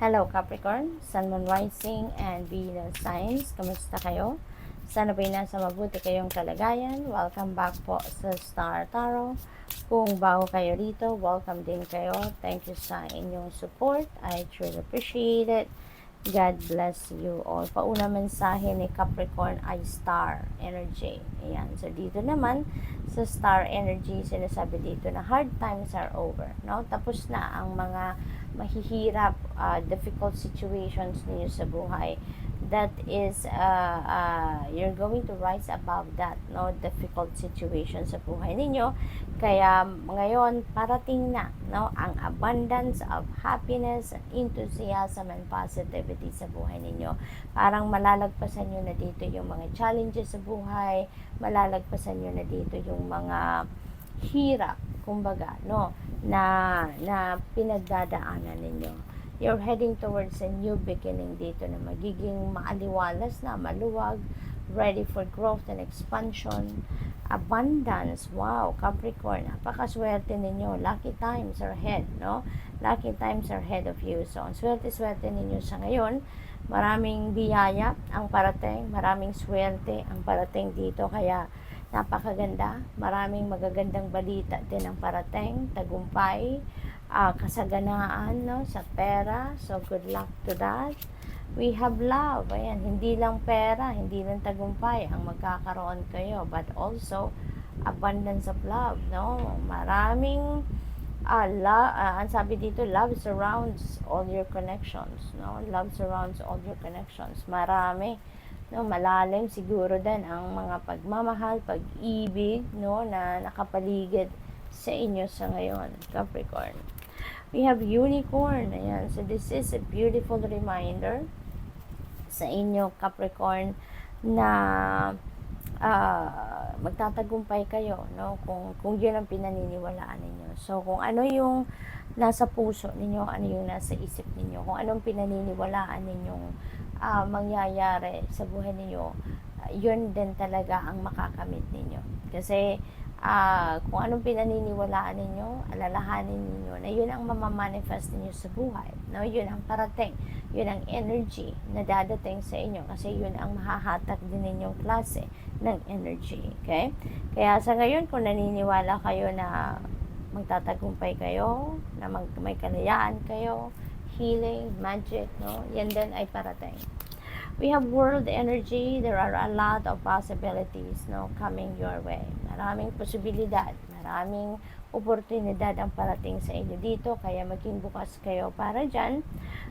Hello Capricorn, Sun, Moon, Rising, and Venus signs. Kamusta kayo? Sana ba'y nasa mabuti kayong kalagayan. Welcome back po sa Star Tarot. Kung bago kayo rito, welcome din kayo. Thank you sa inyong support. I truly appreciate it. God bless you all. Pauna mensahe ni Capricorn ay Star Energy. Ayan. So, dito naman sa Star Energy, sinasabi dito na hard times are over. No? Tapos na ang mga mahihirap, difficult situations ninyo sa buhay. That is, you're going to rise above that, no? Difficult situation sa buhay ninyo. Kaya ngayon, parating na, no? Ang abundance of happiness, enthusiasm, and positivity sa buhay ninyo. Parang malalagpasan nyo na dito yung mga challenges sa buhay, malalagpasan nyo na dito yung mga hirap, kumbaga, no? na pinagdadaanan ninyo. You're heading towards a new beginning dito na magiging maaliwalas na, maluwag, ready for growth and expansion, abundance. Wow, Capricorn, napakaswerte ninyo. Lucky times are ahead, no? Lucky times are ahead of you. So, ang swerte-swerte ninyo sa ngayon. Maraming biyaya ang parating, maraming swerte ang parating dito, kaya napakaganda. Maraming magagandang balita din ang parating, tagumpay, kasaganaan, no, sa pera. So, good luck to that. We have love. Ayan, hindi lang pera, hindi lang tagumpay ang magkakaroon kayo, but also abundance of love, no? Maraming ang sabi dito, love surrounds all your connections, no? Love surrounds all your connections. Marami, no, malalim siguro din ang mga pagmamahal, pag-ibig, no, na nakapaligid sa inyo sa ngayon, Capricorn. We have unicorn. Ayan. So, this is a beautiful reminder sa inyo, Capricorn, na magtatagumpay kayo, no? Kung yun ang pinaniniwalaan ninyo. So, kung ano yung nasa puso ninyo, ano yung nasa isip ninyo, kung anong pinaniniwalaan ninyong mangyayari sa buhay ninyo, yun din talaga ang makakamit ninyo. Kasi kung anong pinaniniwalaan ninyo, alalahanin ninyo na yun ang mamamanifest ninyo sa buhay, no? Yun ang parating, yun ang energy na dadating sa inyo, kasi yun ang mahahatak din ninyong klase ng energy. Okay? Kaya sa ngayon, kung naniniwala kayo na magtatagumpay kayo, na may kalayaan kayo, healing, magic, no? Yan din ay parating. We have world energy. There are a lot of possibilities, no, coming your way. Maraming posibilidad, maraming oportunidad ang parating sa inyo dito, kaya maging bukas kayo para dyan,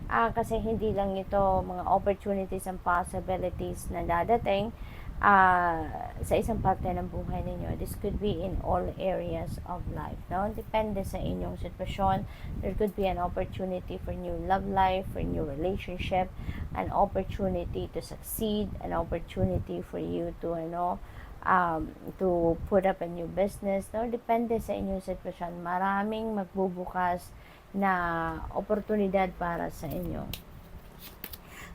kasi hindi lang ito mga opportunities and possibilities na dadating sa isang parte ng buhay ninyo. This could be in all areas of life, no? Depende sa inyong sitwasyon. There could be an opportunity for new love life, for new relationship, an opportunity to succeed, an opportunity for you to to put up a new business, no? Depende sa inyong sitwasyon. Maraming magbubukas na oportunidad para sa inyo.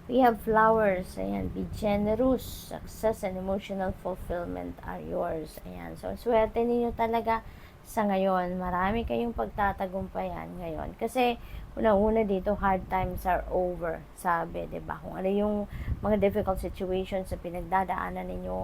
We have flowers. Ayan, be generous. Success and emotional fulfillment are yours. Ayan, so swerte ninyo talaga sa ngayon. Marami kayong pagtatagumpayan ngayon. Kasi una-una dito, hard times are over. Sabi, diba? Kung ano yung mga difficult situations sa pinagdadaanan ninyo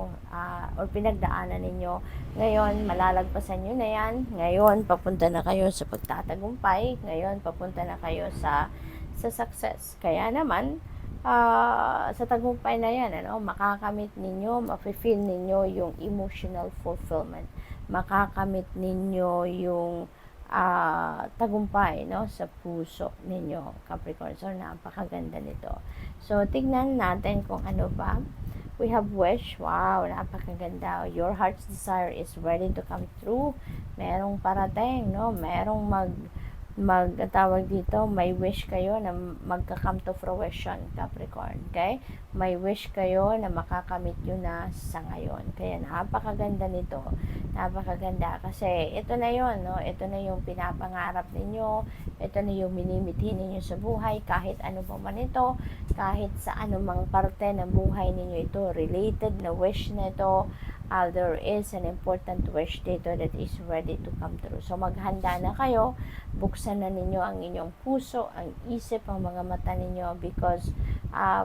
or pinagdaanan ninyo, ngayon malalagpasan nyo na yan. Ngayon papunta na kayo sa pagtatagumpay. Ngayon papunta na kayo sa success. Kaya naman, sa tagumpay na yan, makakamit ninyo, mafe-feel ninyo yung emotional fulfillment, makakamit ninyo yung tagumpay, no, sa puso ninyo, Capricorn. So, napakaganda nito. So, tignan natin kung ano ba. We have wish. Wow, napakaganda. Your heart's desire is ready to come true. Merong parating, no? Merong tawag dito, may wish kayo na magka-come to fruition, Capricorn. Okay? May wish kayo na makakamit nyo na sa ngayon. Kaya napakaganda nito. Napakaganda. Kasi ito na yon, no? Ito na yung pinapangarap ninyo. Ito na yung minimithi ninyo sa buhay. Kahit ano pa man ito, kahit sa anumang parte ng buhay ninyo ito, related na wish na ito, there is an important wish dito that is ready to come true. So maghanda na kayo, buksan na ninyo ang inyong puso, ang isip, ang mga mata ninyo, because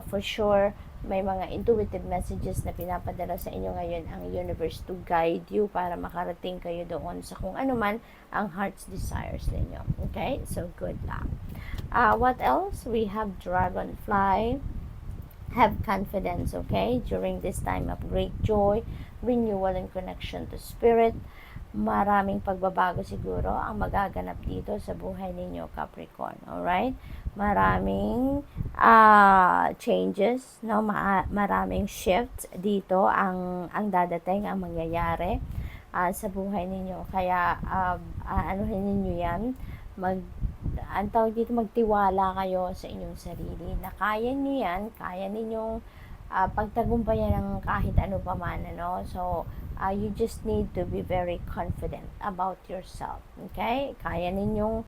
for sure may mga intuitive messages na pinapadala sa inyo ngayon ang universe to guide you para makarating kayo doon sa kung ano man ang heart's desires ninyo. Okay? So good luck. What else? We have dragonfly. Have confidence, okay? During this time of great joy, renewal and connection to spirit, maraming pagbabago siguro ang magaganap dito sa buhay ninyo, Capricorn. Alright? Maraming changes, no? Maraming shifts dito ang dadating, ang mangyayari sa buhay ninyo. Kaya anuhin ninyo yan, ang tawag dito, magtiwala kayo sa inyong sarili na kaya niyo yan, kaya ninyong pagtagumpayan ng kahit ano pa man, ano? So you just need to be very confident about yourself, okay? Kaya ninyong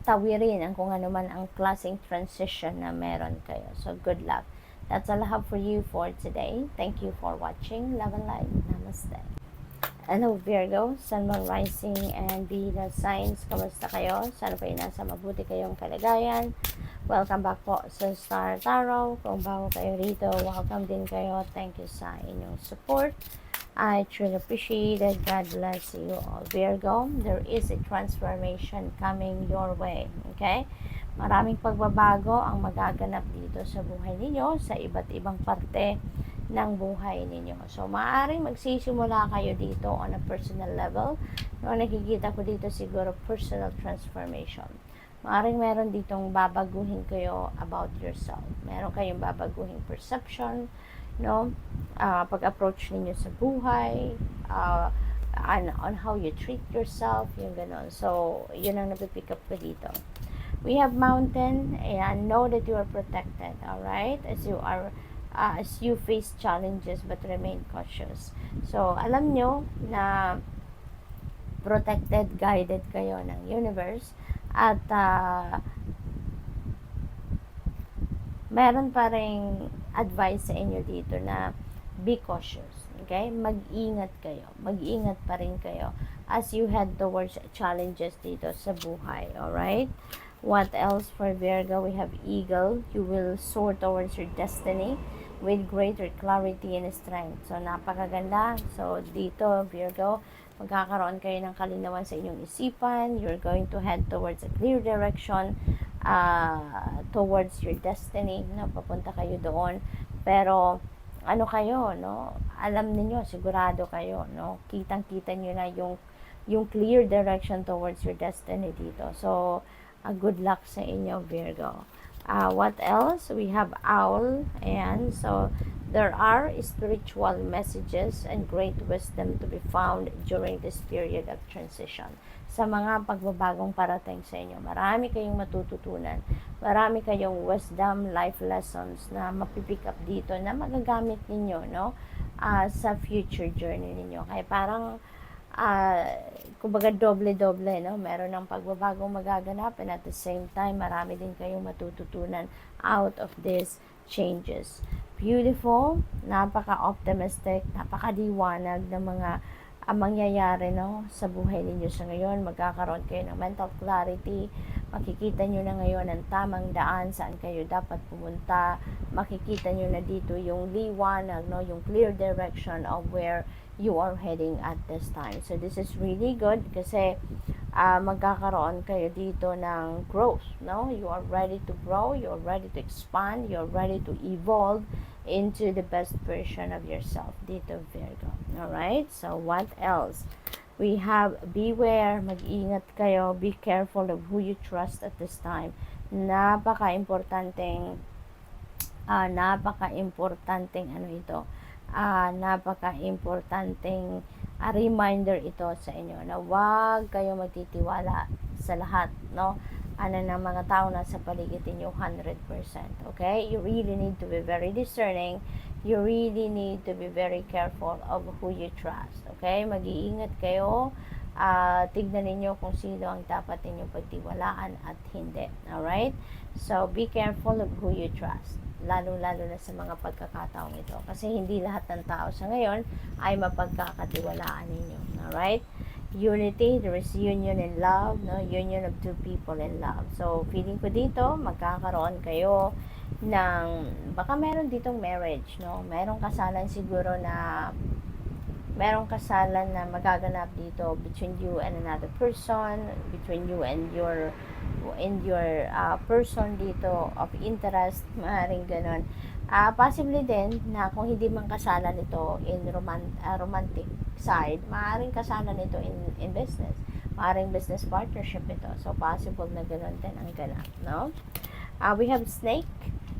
tawirin ang kung ano man ang klaseng transition na meron kayo. So good luck. That's all I have for you for today. Thank you for watching. Love and light. Namaste. Hello Virgo, Sun, Moon, Rising, and Venus signs. Kamusta kayo? Sana po nasa mabuti kayong kalagayan. Welcome back po sa Star Tarot. Kung bago kayo rito, welcome din kayo. Thank you sa inyong support. I truly appreciate it. God bless you all. Virgo, there is a transformation coming your way. Okay? Maraming pagbabago ang magaganap dito sa buhay ninyo sa iba't ibang parte ng buhay ninyo. So, maaaring magsisimula kayo dito on a personal level. No, nakikita ko dito siguro personal transformation. Maaaring meron ditong babaguhin kayo about yourself. Meron kayong babaguhin perception, no? Pag-approach ninyo sa buhay, on how you treat yourself, yung ganon. So, yun ang napipick up ko dito. We have mountain, and know that you are protected, alright? As you face challenges but remain cautious. So, alam nyo na protected, guided kayo ng universe, at meron pa ring advice sa inyo dito na be cautious. Okay? Mag-ingat kayo. Mag-ingat pa rin kayo as you head towards challenges dito sa buhay. Alright? What else for Virgo? We have Eagle. You will soar towards your destiny with greater clarity and strength. So, napakaganda. So, dito, Virgo, magkakaroon kayo ng kalinawan sa inyong isipan. You're going to head towards a clear direction, towards your destiny. No? Papunta kayo doon. Pero, ano kayo, no? Alam niyo, sigurado kayo, no? Kitang-kita niyo na yung clear direction towards your destiny dito. So, good luck sa inyo, Virgo. What else? We have Owl, and so there are spiritual messages and great wisdom to be found during this period of transition. Sa mga pagbabagong parating sa inyo, marami kayong matututunan, marami kayong wisdom, life lessons na mapipick up dito na magagamit ninyo, no? Sa future journey ninyo. Kaya parang kumbaga doble-doble, no? Meron ng pagbabagong magaganap, and at the same time, marami din kayong matututunan out of these changes. Beautiful, napaka-optimistic, napaka-liwanag ng mga mangyayari, no? Sa buhay ninyo sa ngayon. Magkakaroon kayo ng mental clarity, makikita nyo na ngayon ang tamang daan, saan kayo dapat pumunta, makikita nyo na dito yung liwanag, no? Yung clear direction of where you are heading at this time. So, this is really good kasi magkakaroon kayo dito ng growth, no? You are ready to grow, you are ready to expand, you are ready to evolve into the best version of yourself dito, Virgo. Alright? So, what else? We have beware, mag-ingat kayo, be careful of who you trust at this time. Napaka-importanteng napaka-importanteng reminder ito sa inyo na huwag kayo magtitiwala sa lahat, no? Ng mga tao na sa paligid niyo 100%. Okay? You really need to be very discerning. You really need to be very careful of who you trust. Okay? Mag-iingat kayo. Tignan ninyo kung sino ang dapat ninyong pagtiwalaan at hindi. Alright? So, be careful of who you trust. lalo-lalo na sa mga pagkakataong ito. Kasi hindi lahat ng tao sa ngayon ay mapagkakatiwalaan ninyo. Alright? Unity, there is union in love, no? Union of two people in love. So, feeling ko dito, magkakaroon kayo ng, baka meron ditong marriage, no? Merong kasalan na magaganap dito between you and another person, between you and your person dito of interest, maaaring ganon. Possibly din na kung hindi man kasalan ito in romantic side, maaaring kasalan ito in business, maaaring business partnership ito, so possible na ganon din ang ganap, no? We have snake.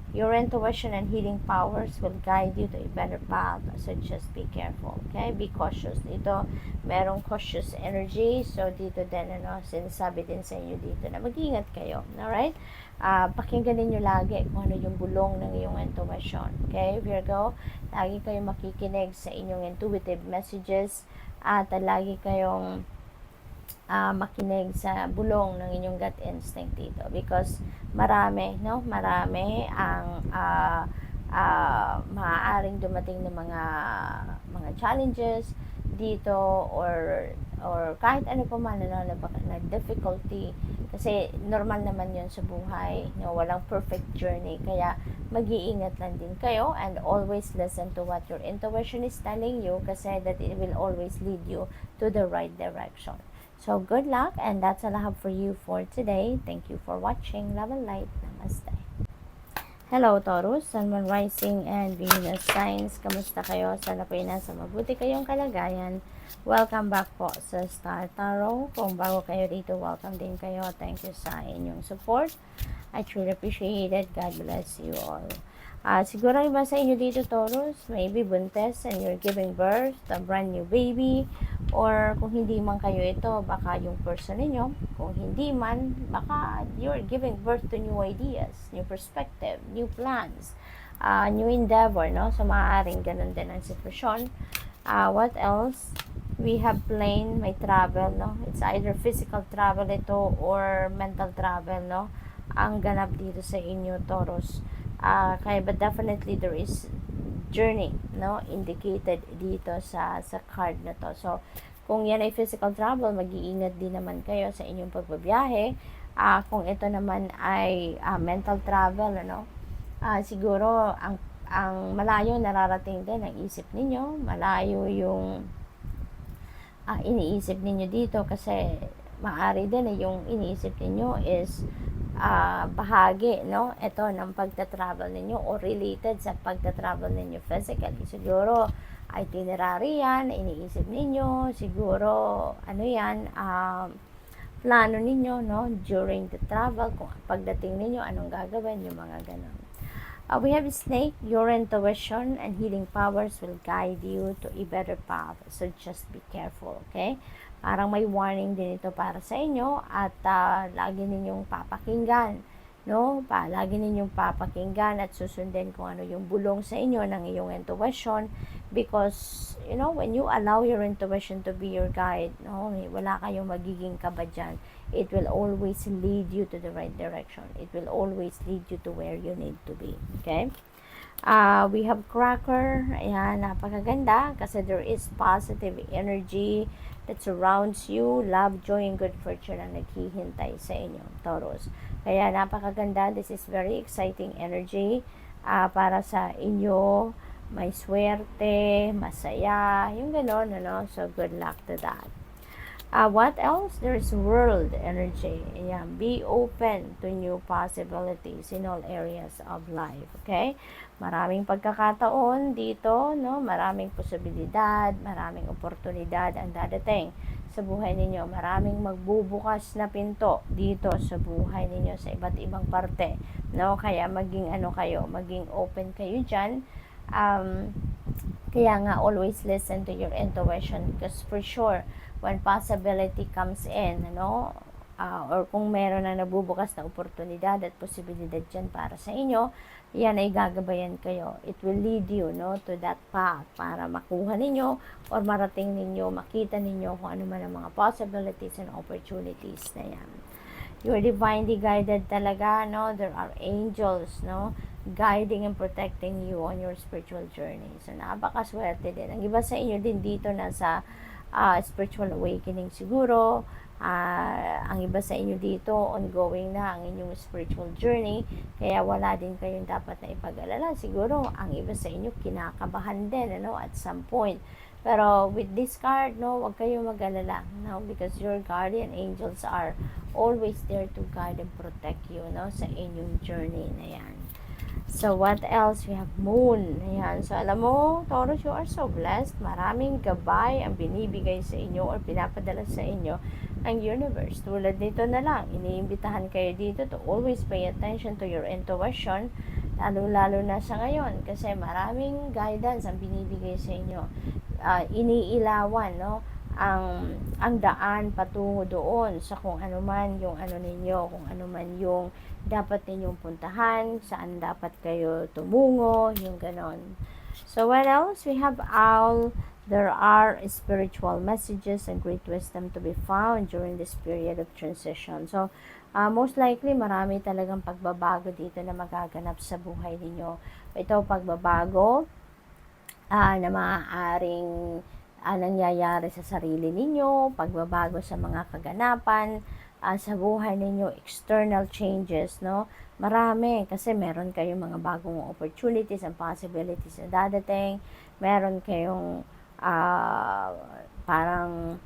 Your intuition and healing powers will guide you to a better path. So just be careful, okay? Be cautious. Dito, merong cautious energy. So dito din, sinasabi din sa inyo dito na mag-ingat kayo. Alright? Pakinggan ninyo lagi kung ano yung bulong ng iyong intuition. Okay, Virgo? Lagi kayong makikinig sa inyong intuitive messages at lagi kayong makinig sa bulong ng inyong gut instinct dito, because marami ang maaaring dumating ng mga challenges dito, or kahit ano pa man na difficulty, kasi normal naman yun sa buhay, walang perfect journey, kaya mag-iingat lang din kayo and always listen to what your intuition is telling you, kasi that it will always lead you to the right direction. So, good luck, and that's all I have for you for today. Thank you for watching. Love and light. Namaste. Hello, Taurus, Sun, Moon, Rising, and Venus signs. Kamusta kayo? Sana po nasa mabuti kayong kalagayan. Welcome back po sa Star Tarot. Kung bago kayo dito, welcome din kayo. Thank you sa inyong support. I truly appreciate it. God bless you all. Siguro iba sa inyo dito, Taurus, maybe buntes and you're giving birth to a brand new baby, or kung hindi man kayo ito, baka yung person ninyo. Kung hindi man, baka you're giving birth to new ideas, new perspective, new plans, new endeavor, no? So maaaring ganun din ang sitwasyon. What else? We have plane, may travel, no? It's either physical travel ito or mental travel, no? Ang ganap dito sa inyo, Taurus. But definitely there is journey, no, indicated dito sa card na to. So kung yan ay physical travel, mag-iingat din naman kayo sa inyong pagbabiyahe. Kung ito naman ay mental travel, siguro ang malayo nararating din ang isip ninyo, malayo yung iniisip ninyo dito, kasi maaari din yung iniisip ninyo is bahagi, no, ito ng pagta-travel ninyo o related sa pagta-travel ninyo physically. Siguro itinerary yan, iniisip ninyo, siguro plano ninyo, no, during the travel, kung pagdating ninyo anong gagawin, yung mga ganun. We have snake. Your intuition and healing powers will guide you to a better path, so just be careful, okay? Parang may warning din ito para sa inyo, at lagi ninyong papakinggan, no? Lagi ninyong papakinggan at susundin kung ano yung bulong sa inyo ng iyong intuition, because when you allow your intuition to be your guide, no, wala kayong magiging kaba dyan. It will always lead you to the right direction. It will always lead you to where you need to be, okay? We have cracker. Ayan, napakaganda kasi there is positive energy that surrounds you, love, joy, and good fortune ang naghihintay sa inyo, Taurus. Kaya napakaganda. This is very exciting energy para sa inyo. May swerte, masaya, yung gano'n, So, good luck to that. What else? There is world energy. Ayan, be open to new possibilities in all areas of life, okay? Maraming pagkakataon dito, no? Maraming posibilidad, maraming oportunidad ang dadating sa buhay ninyo. Maraming magbubukas na pinto dito sa buhay ninyo sa iba't ibang parte, no? Kaya maging maging open kayo dyan. Kaya nga, always listen to your intuition, because for sure, when possibility comes in, or kung meron na nabubukas na oportunidad at posibilidad dyan para sa inyo, yan ay gagabayan kayo. It will lead you, to that path para makuha ninyo or marating ninyo, makita ninyo kung ano man ang mga possibilities and opportunities na yan. You're divinely guided talaga, no? There are angels, no, guiding and protecting you on your spiritual journey. So, napakaswerte din. Ang iba sa inyo din dito nasa spiritual awakening siguro. Ang iba sa inyo dito, ongoing na ang inyong spiritual journey, kaya wala din kayong dapat na ipag-alala. Siguro, ang iba sa inyo, kinakabahan din, at some point. Pero, with this card, wag kayong mag-alala, because your guardian angels are always there to guide and protect you, sa inyong journey na yan. So, what else? We have moon. Ayan. So, alam mo, Taurus, you are so blessed. Maraming gabay ang binibigay sa inyo or pinapadala sa inyo ng universe. Tulad nito na lang, iniimbitahan kayo dito to always pay attention to your intuition, lalo-lalo na sa ngayon, kasi maraming guidance ang binibigay sa inyo. Iniilawan, ang daan patungo doon sa kung ano man yung ninyo, kung ano man yung dapat ninyong puntahan, saan dapat kayo tumungo, yung ganon. So, what else? We have owl. There are spiritual messages and great wisdom to be found during this period of transition. So, most likely, marami talagang pagbabago dito na magaganap sa buhay ninyo. Ito, pagbabago na maaaring nangyayari sa sarili ninyo, pagbabago sa mga kaganapan, sa buhay ninyo, external changes, marami, kasi meron kayong mga bagong opportunities and possibilities na dadating, meron kayong parang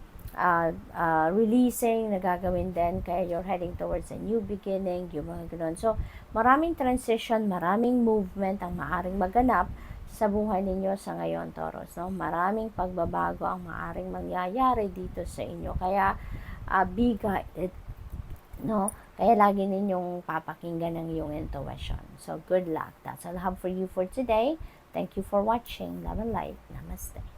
releasing na gagawin din, kaya you're heading towards a new beginning, yung mga ganoon. So, maraming transition, maraming movement ang maaring maganap sa buhay ninyo sa ngayon, Taurus. Maraming pagbabago ang maaring mangyayari dito sa inyo. Kaya, be guided, Kaya lagi ninyong papakinggan ang iyong intuition. So, good luck. That's all I have for you for today. Thank you for watching. Love and light. Namaste.